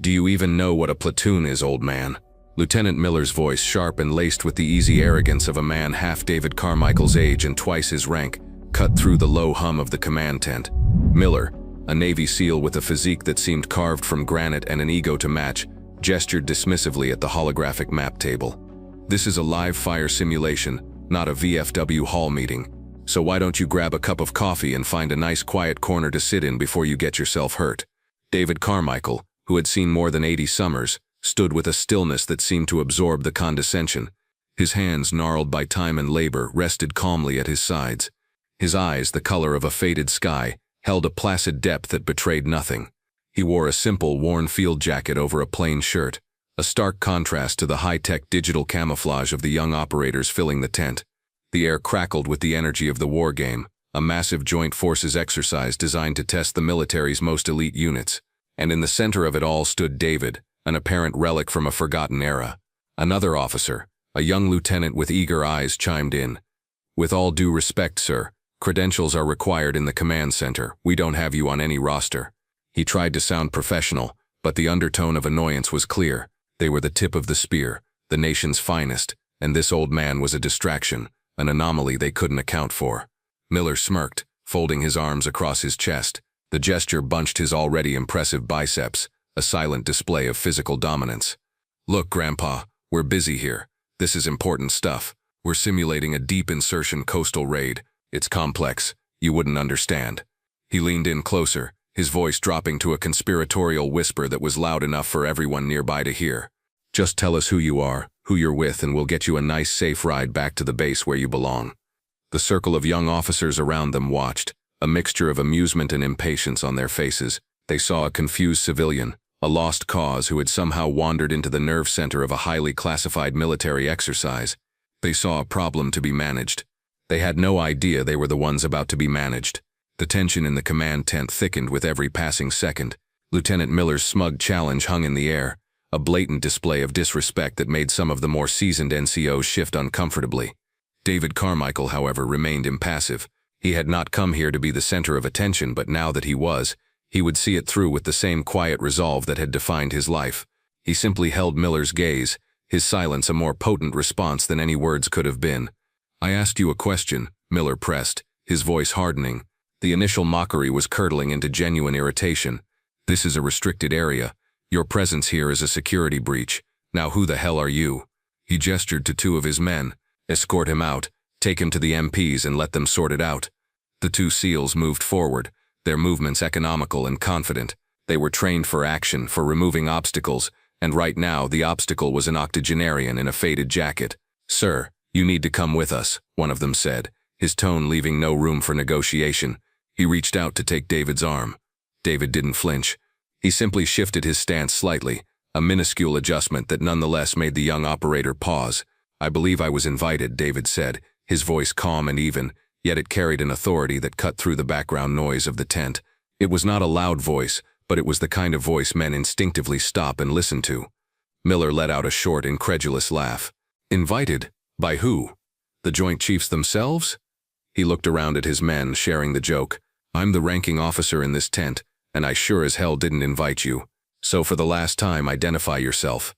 Do you even know what a platoon is, old man? Lieutenant Miller's voice, sharp and laced with the easy arrogance of a man half David Carmichael's age and twice his rank, cut through the low hum of the command tent. Miller, a Navy SEAL with a physique that seemed carved from granite and an ego to match, gestured dismissively at the holographic map table. This is a live fire simulation, not a VFW hall meeting. So why don't you grab a cup of coffee and find a nice quiet corner to sit in before you get yourself hurt? David Carmichael, who had seen more than 80 summers, stood with a stillness that seemed to absorb the condescension. His hands, gnarled by time and labor, rested calmly at his sides. His eyes, the color of a faded sky, held a placid depth that betrayed nothing. He wore a simple, worn field jacket over a plain shirt, a stark contrast to the high-tech digital camouflage of the young operators filling the tent. The air crackled with the energy of the war game, a massive joint forces exercise designed to test the military's most elite units. And in the center of it all stood David, an apparent relic from a forgotten era. Another officer, a young lieutenant with eager eyes, chimed in. "With all due respect, sir, credentials are required in the command center. We don't have you on any roster." He tried to sound professional, but the undertone of annoyance was clear. They were the tip of the spear, the nation's finest, and this old man was a distraction, an anomaly they couldn't account for. Miller smirked, folding his arms across his chest. The gesture bunched his already impressive biceps, a silent display of physical dominance. "Look, Grandpa, we're busy here. This is important stuff. We're simulating a deep insertion coastal raid. It's complex. You wouldn't understand." He leaned in closer, his voice dropping to a conspiratorial whisper that was loud enough for everyone nearby to hear. "Just tell us who you are, who you're with, and we'll get you a nice safe ride back to the base where you belong." The circle of young officers around them watched, a mixture of amusement and impatience on their faces. They saw a confused civilian, a lost cause who had somehow wandered into the nerve center of a highly classified military exercise. They saw a problem to be managed. They had no idea they were the ones about to be managed. The tension in the command tent thickened with every passing second. Lieutenant Miller's smug challenge hung in the air, a blatant display of disrespect that made some of the more seasoned NCOs shift uncomfortably. David Carmichael, however, remained impassive. He had not come here to be the center of attention, but now that he was, he would see it through with the same quiet resolve that had defined his life. He simply held Miller's gaze, his silence a more potent response than any words could have been. "I asked you a question," Miller pressed, his voice hardening. The initial mockery was curdling into genuine irritation. "This is a restricted area. Your presence here is a security breach. Now who the hell are you?" He gestured to two of his men. "Escort him out, take him to the MPs and let them sort it out." The two SEALs moved forward, their movements economical and confident. They were trained for action, for removing obstacles, and right now the obstacle was an octogenarian in a faded jacket. "Sir, you need to come with us," one of them said, his tone leaving no room for negotiation. He reached out to take David's arm. David didn't flinch. He simply shifted his stance slightly, a minuscule adjustment that nonetheless made the young operator pause. "I believe I was invited," David said, his voice calm and even, yet it carried an authority that cut through the background noise of the tent. It was not a loud voice, but it was the kind of voice men instinctively stop and listen to. Miller let out a short, incredulous laugh. "Invited? By who? The Joint Chiefs themselves?" He looked around at his men, sharing the joke. "I'm the ranking officer in this tent, and I sure as hell didn't invite you. So for the last time, identify yourself."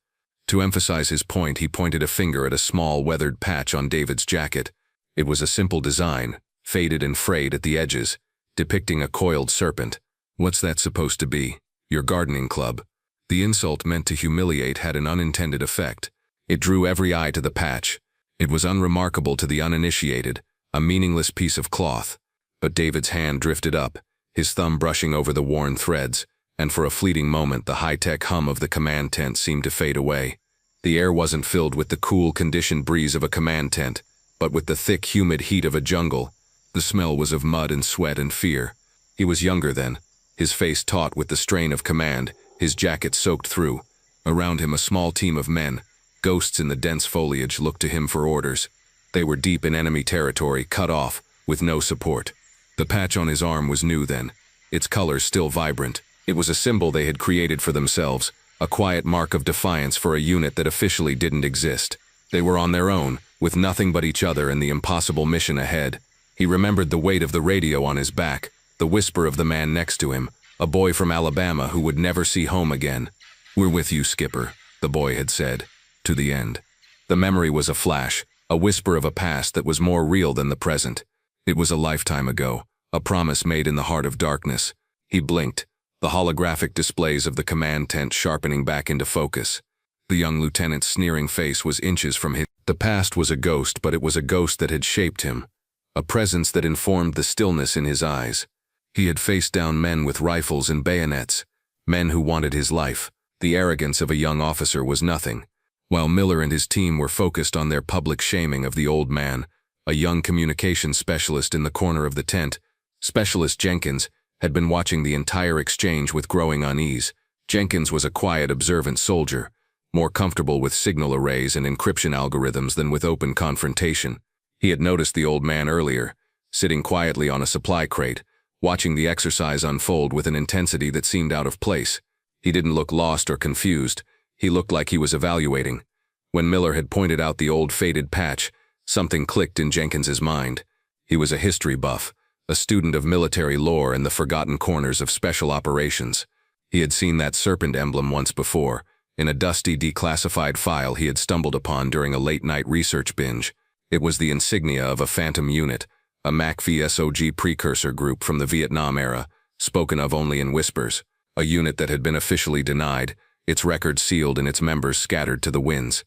To emphasize his point, he pointed a finger at a small, weathered patch on David's jacket. It was a simple design, faded and frayed at the edges, depicting a coiled serpent. "What's that supposed to be? Your gardening club?" The insult meant to humiliate had an unintended effect. It drew every eye to the patch. It was unremarkable to the uninitiated, a meaningless piece of cloth. But David's hand drifted up, his thumb brushing over the worn threads, and for a fleeting moment the high-tech hum of the command tent seemed to fade away. The air wasn't filled with the cool, conditioned breeze of a command tent, but with the thick, humid heat of a jungle. The smell was of mud and sweat and fear. He was younger then, his face taut with the strain of command, his jacket soaked through. Around him a small team of men, ghosts in the dense foliage, looked to him for orders. They were deep in enemy territory, cut off, with no support. The patch on his arm was new then, its colors still vibrant. It was a symbol they had created for themselves, a quiet mark of defiance for a unit that officially didn't exist. They were on their own, with nothing but each other and the impossible mission ahead. He remembered the weight of the radio on his back, the whisper of the man next to him, a boy from Alabama who would never see home again. "We're with you, Skipper," the boy had said, to the end. The memory was a flash, a whisper of a past that was more real than the present. It was a lifetime ago, a promise made in the heart of darkness. He blinked, the holographic displays of the command tent sharpening back into focus. The young lieutenant's sneering face was inches from his. The past was a ghost, but it was a ghost that had shaped him, a presence that informed the stillness in his eyes. He had faced down men with rifles and bayonets, men who wanted his life. The arrogance of a young officer was nothing. While Miller and his team were focused on their public shaming of the old man, a young communications specialist in the corner of the tent, Specialist Jenkins, had been watching the entire exchange with growing unease. Jenkins was a quiet, observant soldier, more comfortable with signal arrays and encryption algorithms than with open confrontation. He had noticed the old man earlier, sitting quietly on a supply crate, watching the exercise unfold with an intensity that seemed out of place. He didn't look lost or confused. He looked like he was evaluating. When Miller had pointed out the old faded patch, something clicked in Jenkins's mind. He was a history buff, a student of military lore and the forgotten corners of special operations. He had seen that serpent emblem once before, in a dusty, declassified file he had stumbled upon during a late-night research binge. It was the insignia of a phantom unit, a MAC-VSOG precursor group from the Vietnam era, spoken of only in whispers. A unit that had been officially denied, its records sealed and its members scattered to the winds.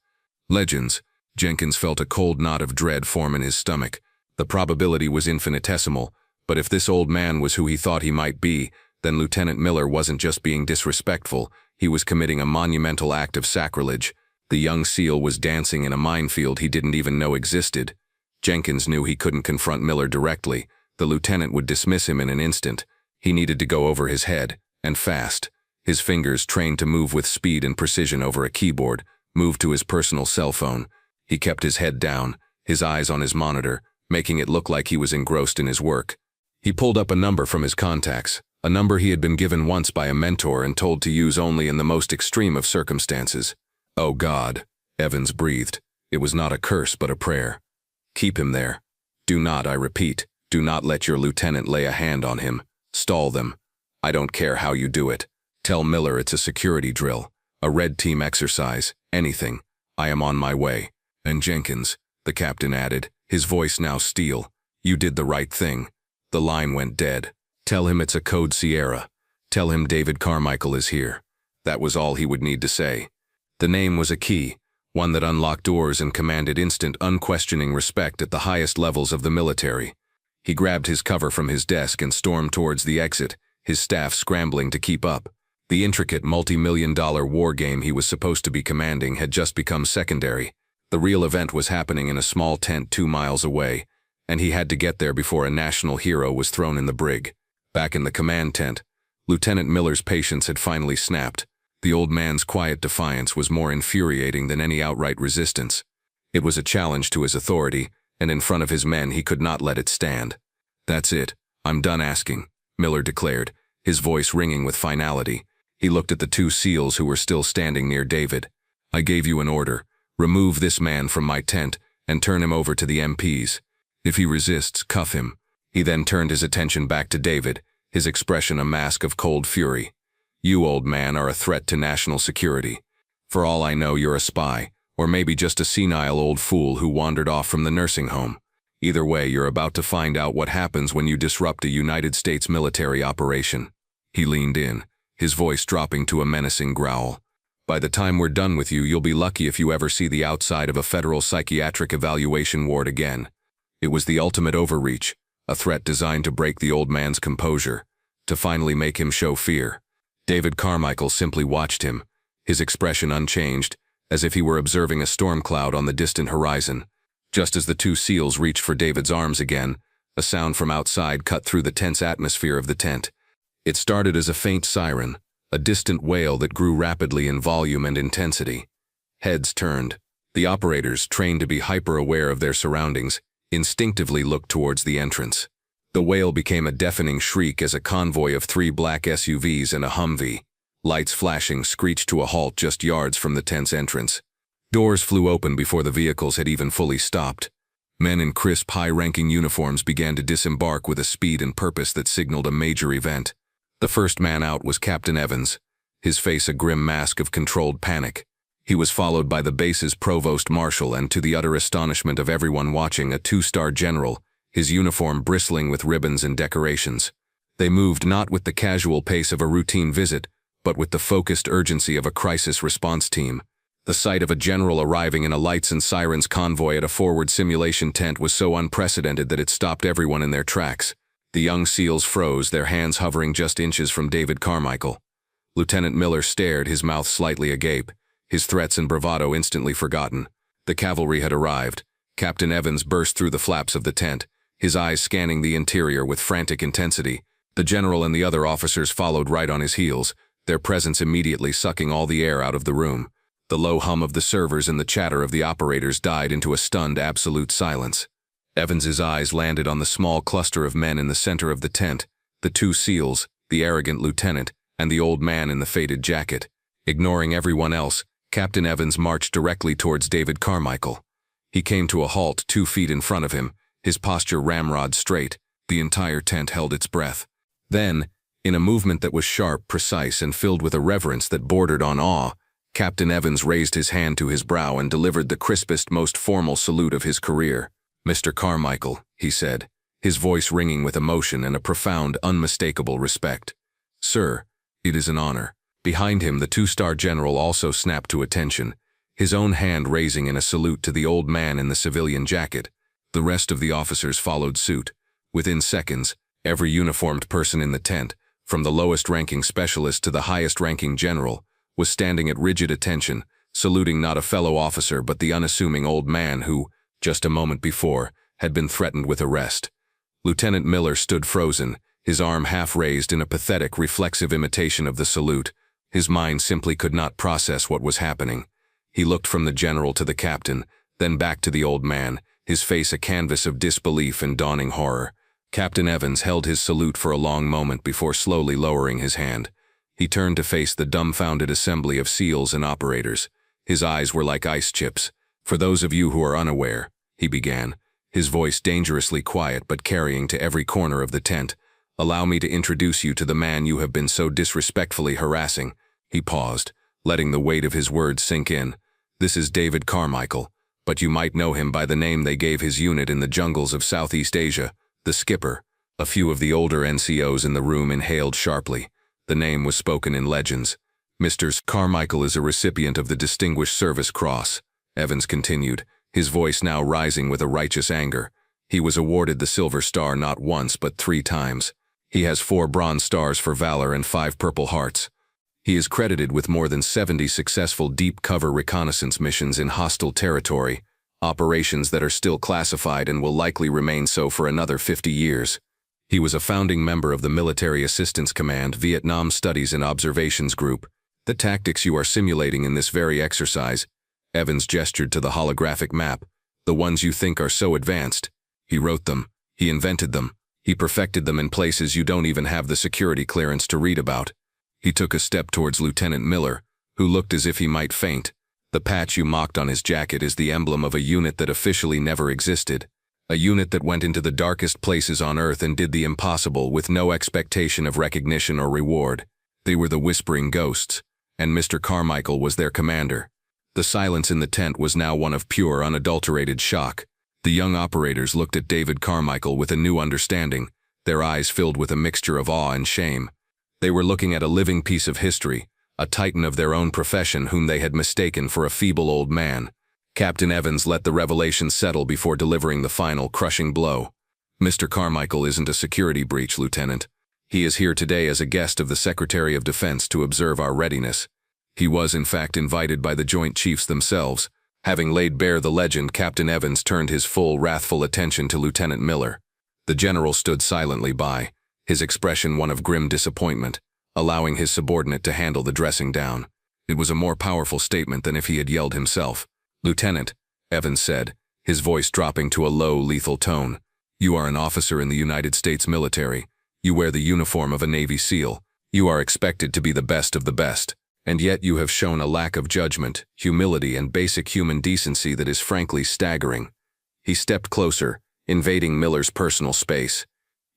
Legends. Jenkins felt a cold knot of dread form in his stomach. The probability was infinitesimal, but if this old man was who he thought he might be, then Lieutenant Miller wasn't just being disrespectful, he was committing a monumental act of sacrilege. The young SEAL was dancing in a minefield he didn't even know existed. Jenkins knew he couldn't confront Miller directly. The lieutenant would dismiss him in an instant. He needed to go over his head, and fast. His fingers, trained to move with speed and precision over a keyboard, moved to his personal cell phone. He kept his head down, his eyes on his monitor, making it look like he was engrossed in his work. He pulled up a number from his contacts, a number he had been given once by a mentor and told to use only in the most extreme of circumstances. "Oh God," Evans breathed. It was not a curse but a prayer. "Keep him there. Do not, I repeat, do not let your lieutenant lay a hand on him. Stall them. I don't care how you do it. Tell Miller it's a security drill, a red team exercise, anything. I am on my way." "And Jenkins," the captain added, his voice now steel, "you did the right thing." The line went dead. "Tell him it's a code Sierra. Tell him David Carmichael is here." That was all he would need to say. The name was a key, one that unlocked doors and commanded instant, unquestioning respect at the highest levels of the military. He grabbed his cover from his desk and stormed towards the exit, his staff scrambling to keep up. The intricate multi-million-dollar war game he was supposed to be commanding had just become secondary. The real event was happening in a small tent 2 miles away, and he had to get there before a national hero was thrown in the brig. Back in the command tent, Lieutenant Miller's patience had finally snapped. The old man's quiet defiance was more infuriating than any outright resistance. It was a challenge to his authority, and in front of his men he could not let it stand. "That's it. I'm done asking," Miller declared, his voice ringing with finality. He looked at the 2 SEALs who were still standing near David. "I gave you an order. Remove this man from my tent and turn him over to the MPs. If he resists, cuff him." He then turned his attention back to David, his expression a mask of cold fury. "You, old man, are a threat to national security. For all I know, you're a spy, or maybe just a senile old fool who wandered off from the nursing home. Either way, you're about to find out what happens when you disrupt a United States military operation." He leaned in, his voice dropping to a menacing growl. "By the time we're done with you, you'll be lucky if you ever see the outside of a federal psychiatric evaluation ward again." It was the ultimate overreach, a threat designed to break the old man's composure, to finally make him show fear. David Carmichael simply watched him, his expression unchanged, as if he were observing a storm cloud on the distant horizon. Just as the 2 SEALs reached for David's arms again, a sound from outside cut through the tense atmosphere of the tent. It started as a faint siren, a distant wail that grew rapidly in volume and intensity. Heads turned. The operators, trained to be hyper-aware of their surroundings, instinctively looked towards the entrance. The wail became a deafening shriek as a convoy of 3 black SUVs and a Humvee, lights flashing, screeched to a halt just yards from the tent's entrance. Doors flew open before the vehicles had even fully stopped. Men in crisp, high-ranking uniforms began to disembark with a speed and purpose that signaled a major event. The first man out was Captain Evans, his face a grim mask of controlled panic. He was followed by the base's provost marshal and, to the utter astonishment of everyone watching, a two-star general, his uniform bristling with ribbons and decorations. They moved not with the casual pace of a routine visit, but with the focused urgency of a crisis response team. The sight of a general arriving in a lights and sirens convoy at a forward simulation tent was so unprecedented that it stopped everyone in their tracks. The young SEALs froze, their hands hovering just inches from David Carmichael. Lieutenant Miller stared, his mouth slightly agape, his threats and bravado instantly forgotten. The cavalry had arrived. Captain Evans burst through the flaps of the tent, his eyes scanning the interior with frantic intensity. The general and the other officers followed right on his heels, their presence immediately sucking all the air out of the room. The low hum of the servers and the chatter of the operators died into a stunned absolute silence. Evans's eyes landed on the small cluster of men in the center of the tent, the two SEALs, the arrogant lieutenant, and the old man in the faded jacket. Ignoring everyone else, Captain Evans marched directly towards David Carmichael. He came to a halt 2 feet in front of him, his posture ramrod straight. The entire tent held its breath. Then, in a movement that was sharp, precise, and filled with a reverence that bordered on awe, Captain Evans raised his hand to his brow and delivered the crispest, most formal salute of his career. "Mr. Carmichael," he said, his voice ringing with emotion and a profound, unmistakable respect. "Sir, it is an honor." Behind him, the two-star general also snapped to attention, his own hand raising in a salute to the old man in the civilian jacket. The rest of the officers followed suit. Within seconds, every uniformed person in the tent, from the lowest-ranking specialist to the highest-ranking general, was standing at rigid attention, saluting not a fellow officer but the unassuming old man who, just a moment before, had been threatened with arrest. Lieutenant Miller stood frozen, his arm half raised in a pathetic, reflexive imitation of the salute. His mind simply could not process what was happening. He looked from the general to the captain, then back to the old man, his face a canvas of disbelief and dawning horror. Captain Evans held his salute for a long moment before slowly lowering his hand. He turned to face the dumbfounded assembly of SEALs and operators. His eyes were like ice chips. "For those of you who are unaware," he began, his voice dangerously quiet but carrying to every corner of the tent, "allow me to introduce you to the man you have been so disrespectfully harassing." He paused, letting the weight of his words sink in. "This is David Carmichael, but you might know him by the name they gave his unit in the jungles of Southeast Asia, the Skipper." A few of the older NCOs in the room inhaled sharply. The name was spoken in legends. "Mr. Carmichael is a recipient of the Distinguished Service Cross," Evans continued, his voice now rising with a righteous anger. "He was awarded the Silver Star not once but 3 times. He has 4 Bronze Stars for valor and 5 Purple Hearts. He is credited with more than 70 successful deep cover reconnaissance missions in hostile territory, operations that are still classified and will likely remain so for another 50 years. He was a founding member of the Military Assistance Command Vietnam Studies and Observations Group. The tactics you are simulating in this very exercise," Evans gestured to the holographic map, "the ones you think are so advanced. He wrote them, he invented them, he perfected them in places you don't even have the security clearance to read about." He took a step towards Lieutenant Miller, who looked as if he might faint. "The patch you mocked on his jacket is the emblem of a unit that officially never existed. A unit that went into the darkest places on Earth and did the impossible with no expectation of recognition or reward. They were the Whispering Ghosts, and Mr. Carmichael was their commander." The silence in the tent was now one of pure, unadulterated shock. The young operators looked at David Carmichael with a new understanding, their eyes filled with a mixture of awe and shame. They were looking at a living piece of history, a titan of their own profession whom they had mistaken for a feeble old man. Captain Evans let the revelation settle before delivering the final, crushing blow. "Mr. Carmichael isn't a security breach, Lieutenant. He is here today as a guest of the Secretary of Defense to observe our readiness. He was, in fact, invited by the Joint Chiefs themselves." Having laid bare the legend, Captain Evans turned his full, wrathful attention to Lieutenant Miller. The general stood silently by, his expression one of grim disappointment, allowing his subordinate to handle the dressing down. It was a more powerful statement than if he had yelled himself. "Lieutenant," Evans said, his voice dropping to a low, lethal tone, "you are an officer in the United States military. You wear the uniform of a Navy SEAL. You are expected to be the best of the best. And yet you have shown a lack of judgment, humility, and basic human decency that is frankly staggering." He stepped closer, invading Miller's personal space.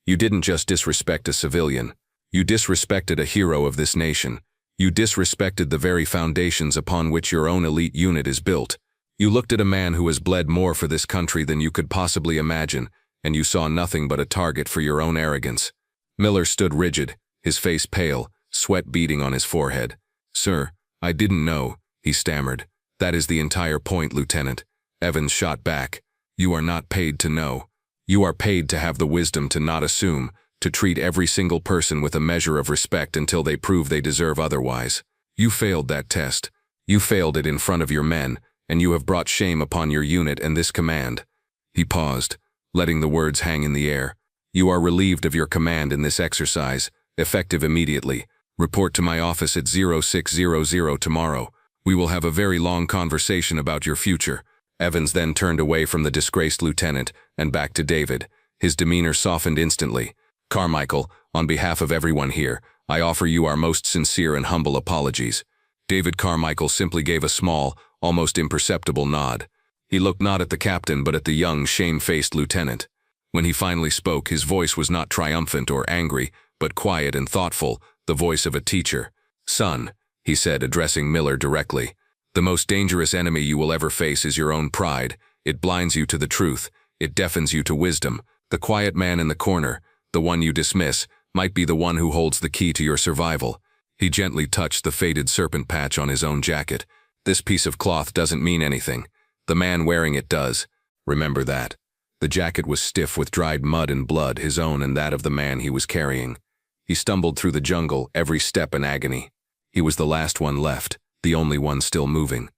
"You didn't just disrespect a civilian. You disrespected a hero of this nation. You disrespected the very foundations upon which your own elite unit is built. You looked at a man who has bled more for this country than you could possibly imagine, and you saw nothing but a target for your own arrogance. Miller stood rigid, his face pale, sweat beading on his forehead. "Sir, I didn't know," he stammered. "That is the entire point, Lieutenant." Evans shot back. "You are not paid to know. You are paid to have the wisdom to not assume, to treat every single person with a measure of respect until they prove they deserve otherwise. You failed that test. You failed it in front of your men, and you have brought shame upon your unit and this command." He paused, letting the words hang in the air. "You are relieved of your command in this exercise, effective immediately. Report to my office at 0600 tomorrow. We will have a very long conversation about your future." Evans then turned away from the disgraced lieutenant and back to David. His demeanor softened instantly. "Carmichael, on behalf of everyone here, I offer you our most sincere and humble apologies." David Carmichael simply gave a small, almost imperceptible nod. He looked not at the captain but at the young, shame-faced lieutenant. When he finally spoke, his voice was not triumphant or angry, but quiet and thoughtful, the voice of a teacher. "Son," he said, addressing Miller directly, "the most dangerous enemy you will ever face is your own pride. It blinds you to the truth. It deafens you to wisdom. The quiet man in the corner, the one you dismiss, might be the one who holds the key to your survival." He gently touched the faded serpent patch on his own jacket. "This piece of cloth doesn't mean anything. The man wearing it does. Remember that." The jacket was stiff with dried mud and blood, his own and that of the man he was carrying. He stumbled through the jungle, every step an agony. He was the last one left, the only one still moving.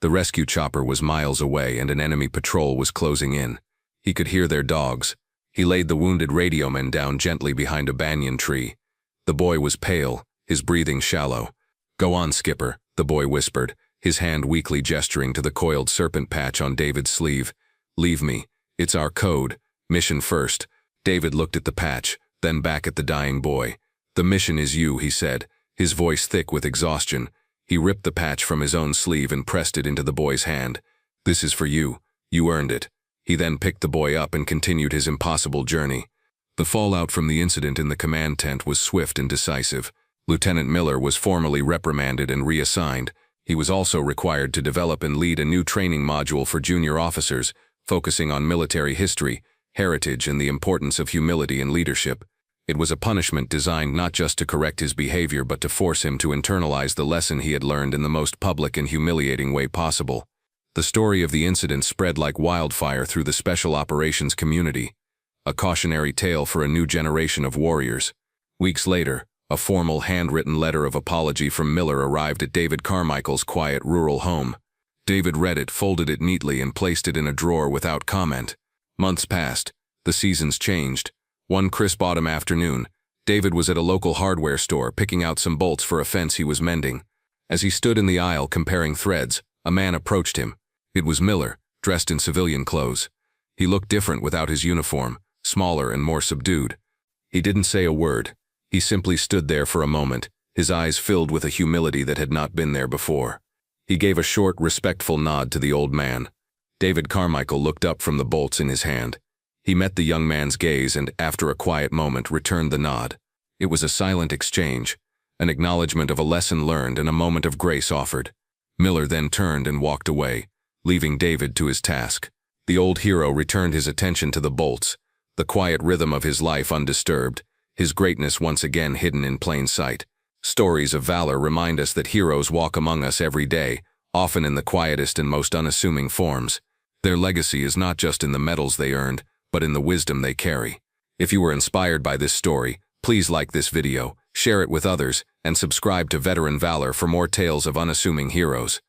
The rescue chopper was miles away and an enemy patrol was closing in. He could hear their dogs. He laid the wounded radioman down gently behind a banyan tree. The boy was pale, his breathing shallow. "Go on, Skipper," the boy whispered, his hand weakly gesturing to the coiled serpent patch on David's sleeve. "Leave me. It's our code. Mission first." David looked at the patch, then back at the dying boy. "The mission is you," he said, his voice thick with exhaustion. He ripped the patch from his own sleeve and pressed it into the boy's hand. "This is for you. You earned it." He then picked the boy up and continued his impossible journey. The fallout from the incident in the command tent was swift and decisive. Lieutenant Miller was formally reprimanded and reassigned. He was also required to develop and lead a new training module for junior officers, focusing on military history, heritage, and the importance of humility and leadership. It was a punishment designed not just to correct his behavior but to force him to internalize the lesson he had learned in the most public and humiliating way possible. The story of the incident spread like wildfire through the special operations community, a cautionary tale for a new generation of warriors. Weeks later, a formal handwritten letter of apology from Miller arrived at David Carmichael's quiet rural home. David read it, folded it neatly, and placed it in a drawer without comment. Months passed. The seasons changed. One crisp autumn afternoon, David was at a local hardware store picking out some bolts for a fence he was mending. As he stood in the aisle comparing threads, a man approached him. It was Miller, dressed in civilian clothes. He looked different without his uniform, smaller and more subdued. He didn't say a word. He simply stood there for a moment, his eyes filled with a humility that had not been there before. He gave a short, respectful nod to the old man. David Carmichael looked up from the bolts in his hand. He met the young man's gaze and, after a quiet moment, returned the nod. It was a silent exchange, an acknowledgement of a lesson learned and a moment of grace offered. Miller then turned and walked away, leaving David to his task. The old hero returned his attention to the bolts, the quiet rhythm of his life undisturbed, his greatness once again hidden in plain sight. Stories of valor remind us that heroes walk among us every day, often in the quietest and most unassuming forms. Their legacy is not just in the medals they earned, but in the wisdom they carry. If you were inspired by this story, please like this video, share it with others, and subscribe to Veteran Valor for more tales of unassuming heroes.